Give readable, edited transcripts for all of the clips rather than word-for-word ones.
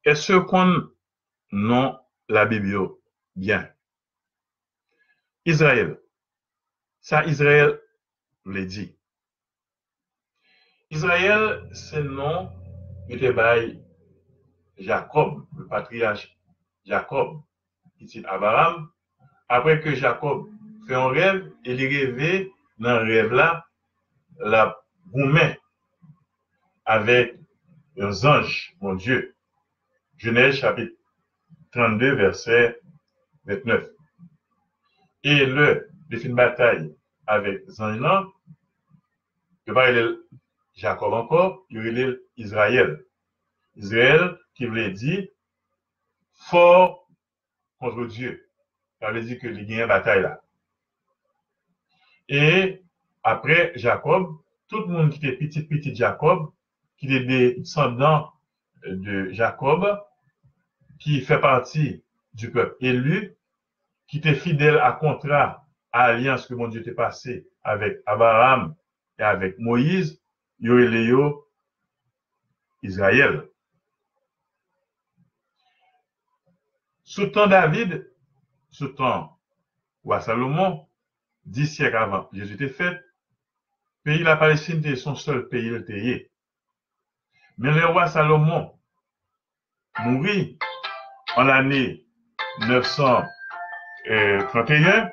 est-ce qu'on non la Bible bien? Israël. Ça, Israël le dit. Israël, c'est le nom qui était by Jacob, le patriarche Jacob, qui dit Abraham. Après que Jacob fait un rêve, il rêvait dans le rêve là, la gourmet avec un ange, mon Dieu. Genèse chapitre 32, verset 29. Et le défi de bataille avec Zanjan, il va aller Jacob encore, il va aller Israël. Israël qui voulait dire fort contre Dieu. Ça veut dire que il y a une bataille là. Et après Jacob, tout le monde qui était petit Jacob, qui est descendant de Jacob, qui fait partie du peuple élu, qui était fidèle à contrat, à alliance que mon Dieu était passé avec Abraham et avec Moïse, yo et yo Israël. Sous temps David, sous temps roi Salomon, 10 siècles avant Jésus était fait, pays la Palestine était son seul pays le pays. Mais le roi Salomon mourit en l'année 931,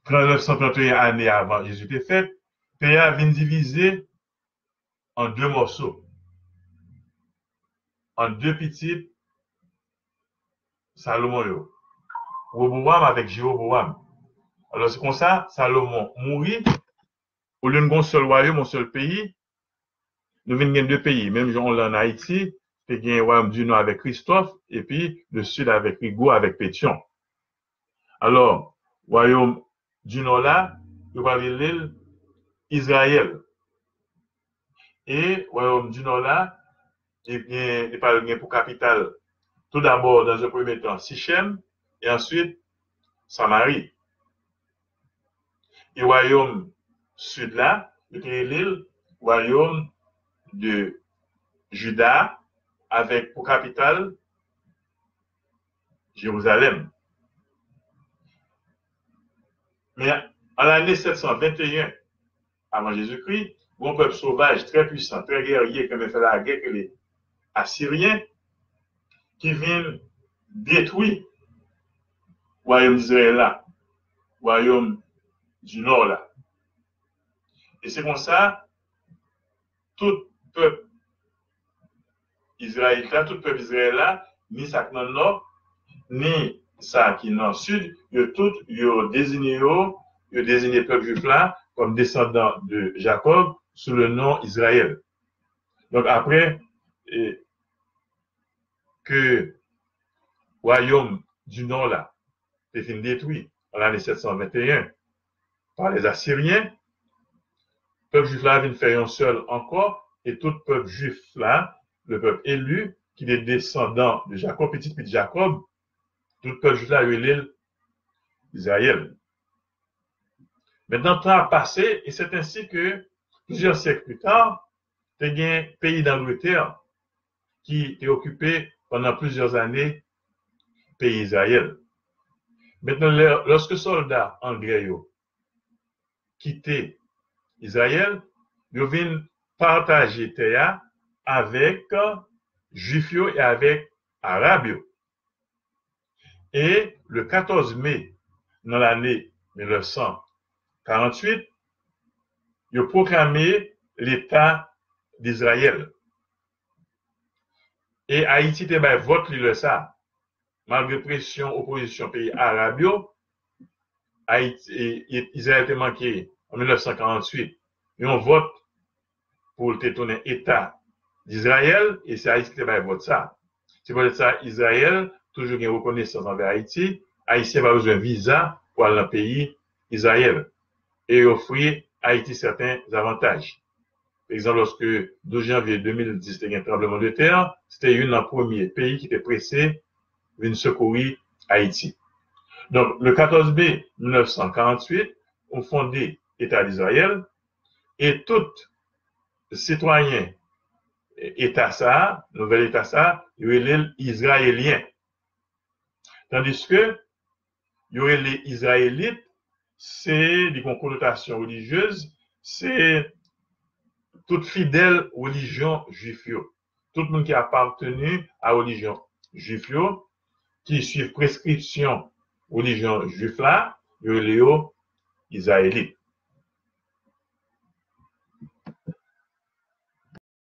931 années avant Jésus était fait, pays a vint divisé en deux morceaux, en deux petites Salomon, Roboam avec Jéroboam. Alors c'est comme ça, Salomon mourit, au lieu d'un seul royaume, un seul pays, nous venons de deux pays, même genre en Haïti, il y a un royaume du nord avec Christophe, et puis le sud avec Rigaud, avec Pétion. Alors, royaume du nord là, il va l'île Israël. Et royaume du nord là, il parle pour capitale, tout d'abord, dans un premier temps, Sichem, et ensuite, Samarie. Et royaume sud là, il y a l'île, royaume de Juda, avec pour capitale Jérusalem. Mais en l'année 721 avant Jésus-Christ, un peuple sauvage, très puissant, très guerrier, qui avait fait la guerre que les Assyriens, qui viennent détruire le royaume d'Israël là, le royaume du nord là. Et c'est comme ça, tout peuple israélita, tout peuple Israël là, ni ça qui est dans le nord, ni ça qui est dans le sud, ils ont désigné le peuple juif là comme descendant de Jacob sous le nom Israël. Donc après que le royaume du nord là est détruit en l'année 721 par les Assyriens, le peuple juif là vient faire un seul encore, et tout le peuple juif là, le peuple élu, qui est descendant de Jacob, petit Jacob, tout le peuple juif là a eu l'île Israël. Maintenant, le temps a passé, et c'est ainsi que plusieurs siècles plus tard, il y a un pays d'Angleterre qui est occupé pendant plusieurs années, pays Israël. Maintenant, lorsque soldats anglais quittent Israël, ils viennent partager terre avec Juifs et avec Arabes. Et le 14 mai, dans l'année 1948, ils ont proclamé l'État d'Israël. Et Haïti était bien vote le ça. Malgré pression, opposition pays arabes, Israël était manqué en 1948. Ils ont vote pour le détourner État d'Israël, et c'est Haïti qui était bien vote ça. C'est pour ça Israël, toujours une reconnaissance envers Haïti. Haïti va besoin de visa pour aller dans le pays Israël et offrir à Haïti certains avantages. Par exemple, lorsque 12 janvier 2010, il y a eu un tremblement de terre, c'était un des premiers pays qui était pressé de secourir Haïti. Donc, le 14 mai 1948, on fondé l'État d'Israël et tout citoyen État ça, nouvel État ça, il y aurait les Israéliens. Tandis que, il y aurait les Israélites, c'est des connotations religieuses, c'est toute fidèle religion juive. Tout le monde qui a appartenu à la religion juive, qui suit prescription religion juive là, il y aurait les Israélites.